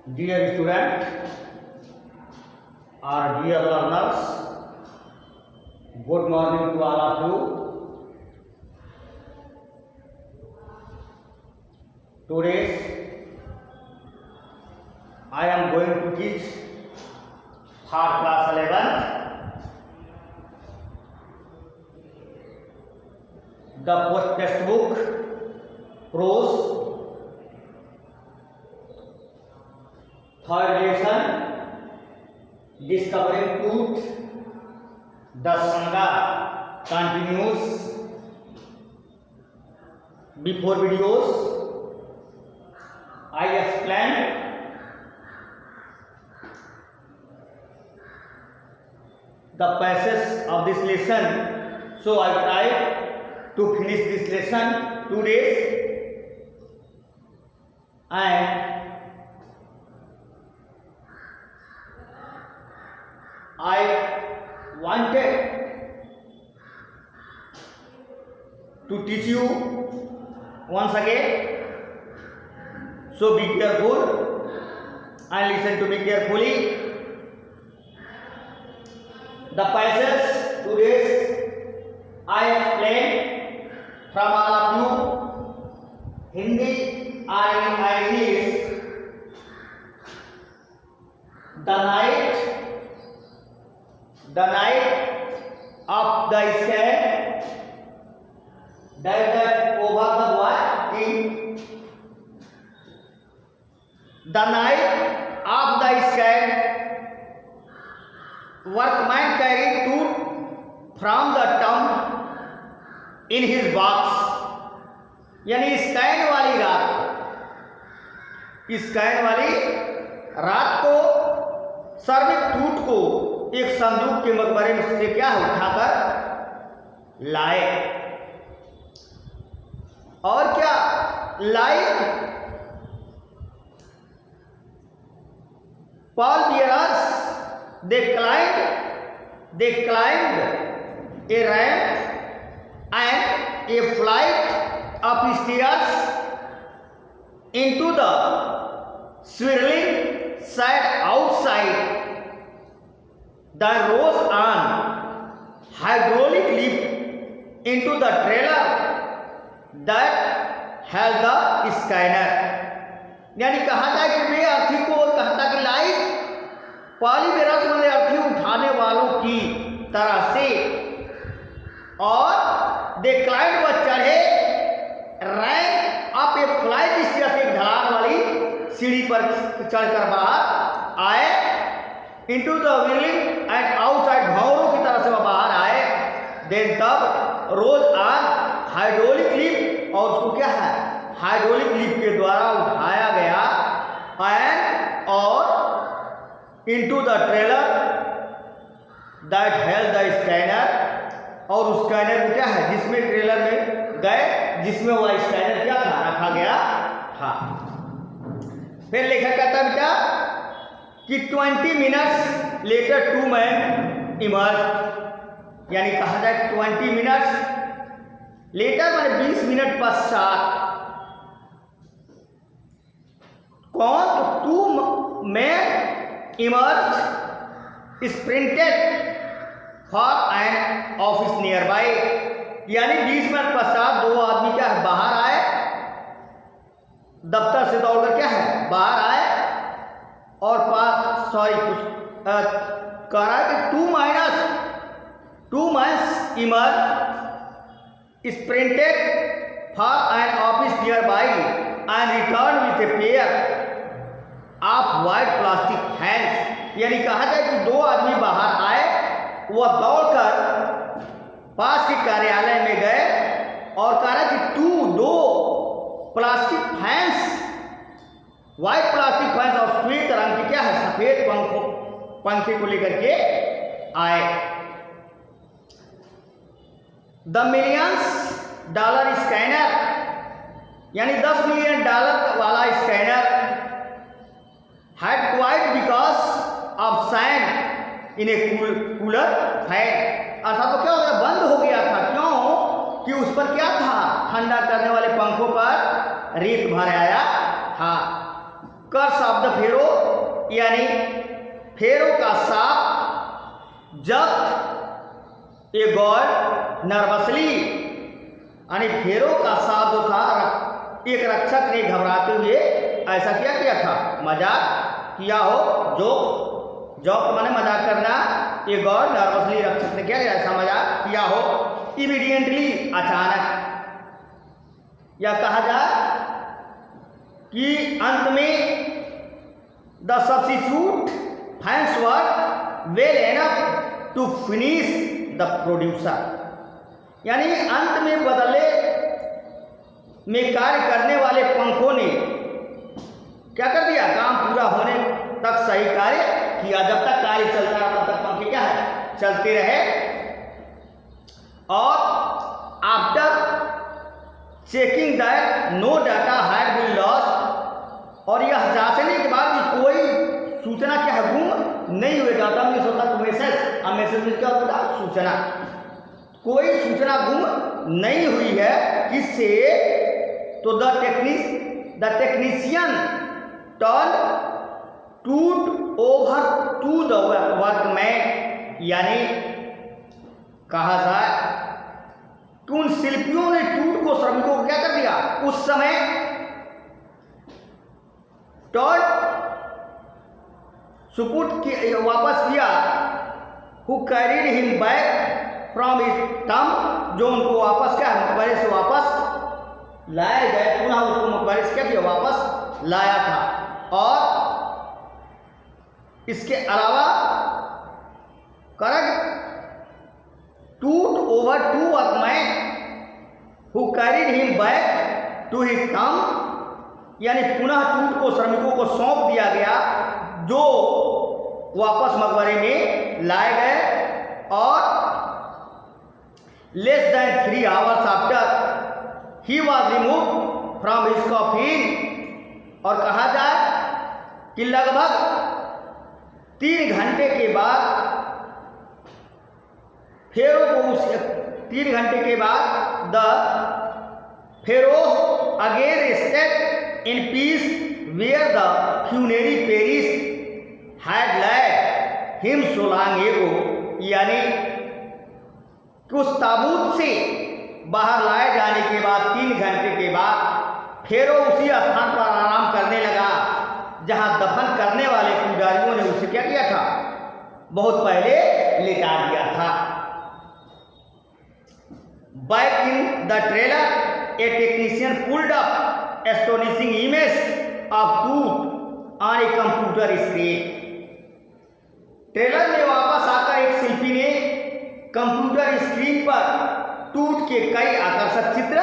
Dear student or dear learners, good morning to all of you. Today I am going to teach for class 11 the post textbook prose third lesson discovering truth. The Sangha continues. Before videos I explained the passage of this lesson, so I tried to finish this lesson 2 days, and I wanted to teach you once again, so be careful and listen to me carefully. The passage today I explain from all of you, Hindi and English. The night of the sky, that over the what thing. The night of the sky, workman carried tooth from the town in his box. यानी scan वाली रात को सर्विक टूट को एक संदूक के मकबरे में से क्या उठाकर लाए, और क्या like Paul bearers they climbed a ramp and a flight of stairs into the swirling side outside. They rose on hydraulic lift into the trailer that held the scanner. यानी कहा जाए कि वे अर्थी को कहता कि लाइक पॉलीबेरस वाले अर्थी उठाने वालों की तरह से, और दे क्लाइंब व चढ़े rank up a flight stair से ढलान वाली सीढ़ी पर चढ़कर बाहर आए, into the wheeling and outside भंवरों की तरह से वह बाहर आए. देन तब रोज ऑन हाइड्रोलिक लिफ्ट, और उसको क्या है हाइड्रोलिक लिफ्ट के द्वारा उठाया गया, एंड और into the trailer that held the scanner, और उस स्कैनर में क्या है जिसमें ट्रेलर में गए जिसमें वह स्कैनर क्या था रखा गया था. फिर लेखक कहता बेटा कि 20 मिनट्स लेटर 2 men इमर्ज, यानी कहा जाए 20 मिनट्स लेटर मैंने 20 मिनट पश्चात कौन तो 2 men emerge sprinted for an office nearby, यानी 20 मिनट पश्चात 2 आदमी क्या है बाहर आए, दफ्तर से दौड़कर क्या है बाहर आए, और पास कह रहा है कि 2 men emerge sprinted for an office nearby and return with a pair of white plastic hands. यानी कहा जाए कि 2 आदमी बाहर आए, वह दौड़कर पास के कार्यालय में गए और कह रहा कि 2 plastic fans, white plastic fans और श्वेत रंग के क्या है सफेद पंखे को लेकर के आए. द $millions स्कैनर, यानी $10 मिलियन वाला scanner had quite because of sand in a cooler fan, अर्थात तो क्या हो गया बंद हो गया था, क्यों कि उस पर क्या था ठंडा करने वाले पंखों पर रेत भर आया था. कर्स ऑफ द फेरो यानी फेरो का साप जब ए गॉड नर्वसली यानी फेरो का साप जो था एक रक्षक ने घबराते हुए ऐसा किया था, मजाक किया हो, जोक माने मजाक करना, ए गॉड नर्वसली रक्षक ने क्या ऐसा मजाक किया हो, इमीडिएटली अचानक, या कहा जाए कि अंत में the substitute finds work well enough to finish the producer, यानी अंत में बदले में कार्य करने वाले पंखों ने क्या कर दिया, काम पूरा होने तक सही कार्य किया। जब तक कार्य चलता रहा तब तक पंखे क्या है, चलते रहे। और after checking that no data had been lost, और यह जांचने के बाद कि कोई सूचना क्या है गुम नहीं हुए। डाटा में होता तो मैसेज, अब मैसेज में क्या होता है, सूचना, कोई सूचना गुम नहीं हुई है। किससे, तो द टेक्नीशियन टर्न टूट ओवर टू द वर्कमैन, यानी कहा जाए कि उन शिल्पियों ने टूट को श्रमिकों को क्या कर दिया, उस समय टर्न सुपुट वापस किया, who carried him back from his टम, जो उनको वापस क्या मकबरे से वापस लाए गए, पुनः उसको मकबरे से क्या किया, वापस लाया था। और इसके अलावा correct took over to workman who carried him back to his tomb, यानी पुनः टूट को श्रमिकों को सौंप दिया गया जो वापस मकबरे में लाए गए। और less than 3 hours after he was remove from his coffin, और कहा जाए कि लगभग 3 घंटे के बाद फेरो को उस 3 घंटे के बाद the pharaoh again rested in peace where the funerary priests had laid him so long ago, यानी कि उस ताबूत से बाहर लाए जाने के बाद 3 घंटे के बाद फेरो उसी स्थान पर आराम करने लगा जहां दफन करने वाले पुजारियों ने उसे क्या किया था, बहुत पहले लिटा दिया था। Back in the trailer, a technician pulled up astonishing image of tooth on a computer screen. Trailer में वापस आकर एक शिल्पी ने कंप्यूटर स्क्रीन पर टूट के कई आकर्षक चित्र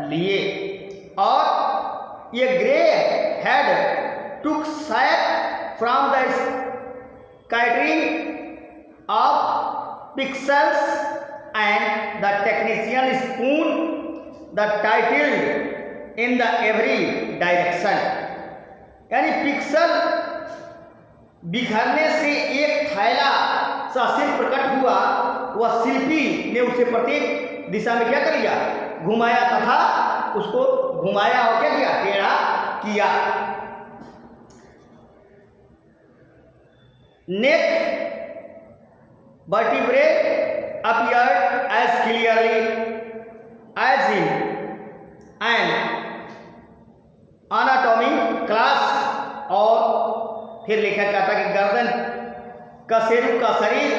लिए, और ये grey head took shape from the scattering of pixels, and the technician spoon the title in the every direction, यानी पिक्सल बिखरने से एक थैला सा सिर प्रकट हुआ, वह शिल्पी ने उसे प्रत्येक दिशा में क्या कर लिया, घुमाया तथा उसको घुमाया और क्या किया, टेढ़ा किया। नेक vertebrae appeared as clearly as in an anatomy class, और फिर लेखक कहता कि गर्दन का शेरू का शरीर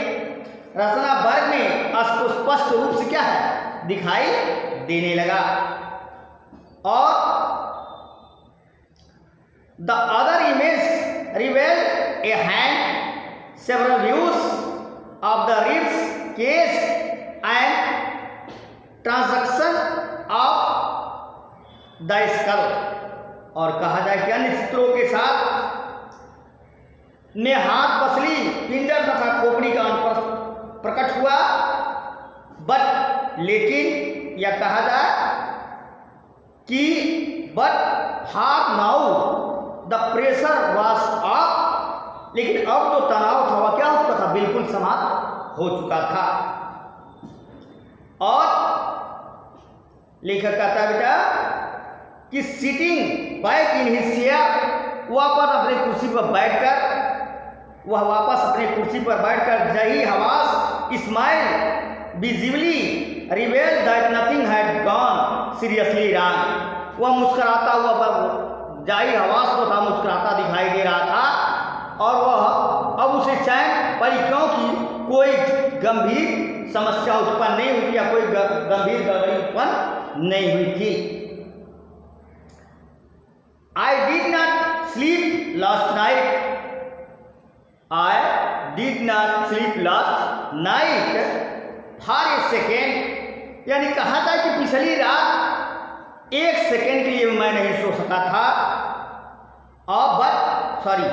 रचना वर्ग में स्पष्ट रूप से क्या है, दिखाई देने लगा। और the other image revelled A hand, several views of the ribs, case and transaction of the skull, और कहा जाए कि अन्य चित्रों के साथ ने हाथ, पसली, पिंजर तथा खोपड़ी का अंतर प्रकट हुआ। बट लेकिन यह कहा जाए कि बट हाथ now the pressure was of, लेकिन अब जो तनाव था वह क्या हो चुका था, बिल्कुल समाप्त हो चुका था। और लेखक कहता बेटा कि sitting back in his chair वापस अपनी कुर्सी पर बैठकर वह वापस अपनी कुर्सी पर बैठकर Zahi Hawass smile visibly reveal that nothing had gone seriously wrong. वह मुस्कुराता हुआ जाहिर हवास तो था, मुस्कुराता दिखाई दे रहा था और वह अब उसे चैन पड़ी क्योंकि कोई गंभीर समस्या उत्पन्न नहीं हुई या कोई गंभीर गड़बड़ी उत्पन्न नहीं हुई थी। I did not sleep last night. I did not sleep last night for a second. यानी कहा था कि पिछली रात एक सेकेंड के लिए मैं नहीं सो सका था। बट सॉरी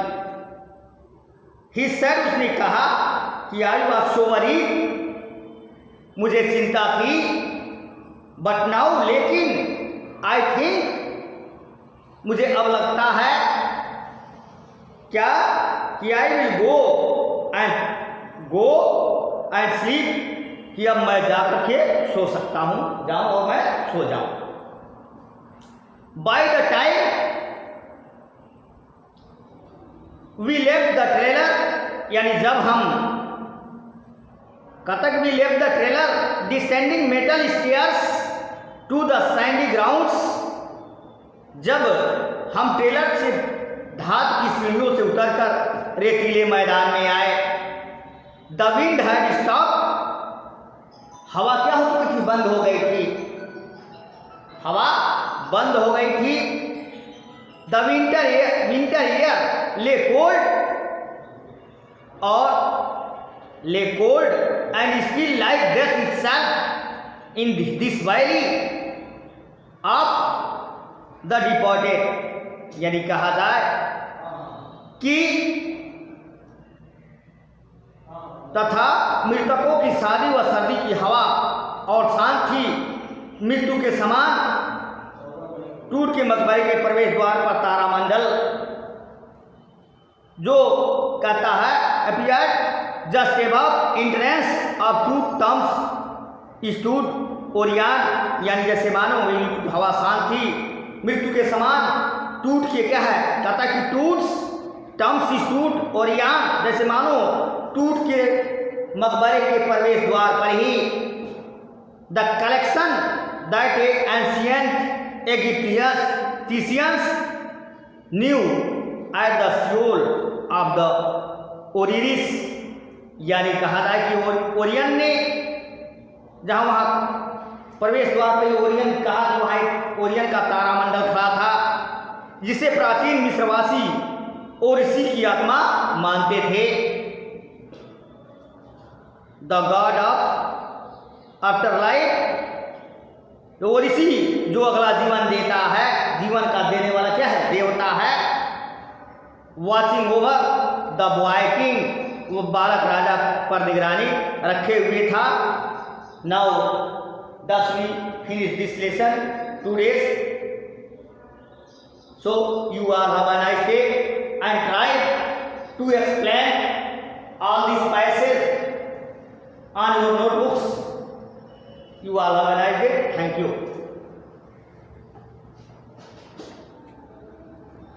ही सेड, उसने कहा कि आई वाज सो वरीड, मुझे चिंता थी। बट नाउ, लेकिन आई थिंक, मुझे अब लगता है क्या कि I will go and sleep, कि अब मैं जाकर के सो सकता हूँ, जाऊँ और मैं सो जाऊँ। By the time we left the trailer, यानी जब हम कतक we left the trailer descending metal stairs to the sandy grounds, जब हम ट्रेलर से धात की सीढ़ियों से उतरकर रेतीले मैदान में आए। द विंड हैड स्टॉप, हवा क्या हो चुकी थी, बंद हो गई थी, हवा बंद हो गई थी। द विंटर ईयर ले कोल्ड, और ले cold and still like death itself in this valley of the deported, यानी कहा जाए कि तथा मृतकों की शादी व सर्दी की हवा और शांत थी मृत्यु के समान। टूट के मकबरे के प्रवेश द्वार पर तारामंडल जो कहता है appeared just above entrance of two tombs stood Orion, यानी जैसे मानो हवा शांत थी मृत्यु के समान। टूट के क्या है, कहता कि टूट्स टम्स स्टूड ओरियन, जैसे मानो टूट के मकबरे के प्रवेश द्वार पर ही। The collection that ancient Egyptians knew at the soul of the Osiris, यानी कहा था कि ओरियन ने, जहाँ वहाँ प्रवेश द्वार पर ओरियन कहा कि वहाँ ओरियन का तारामंडल खड़ा था, जिसे प्राचीन मिस्रवासी ओरिसी की आत्मा मानते थे। The god of afterlife, Osiris जो अगला जीवन देता है, जीवन का देने वाला क्या है, देवता है। Watching over the boy king, वो बालक राजा पर निगरानी रखे हुए था। Now thus we finish this lesson 2 days. So you all have a nice day and try to explain all these passages on your notebooks. You all have a nice day. Thank you.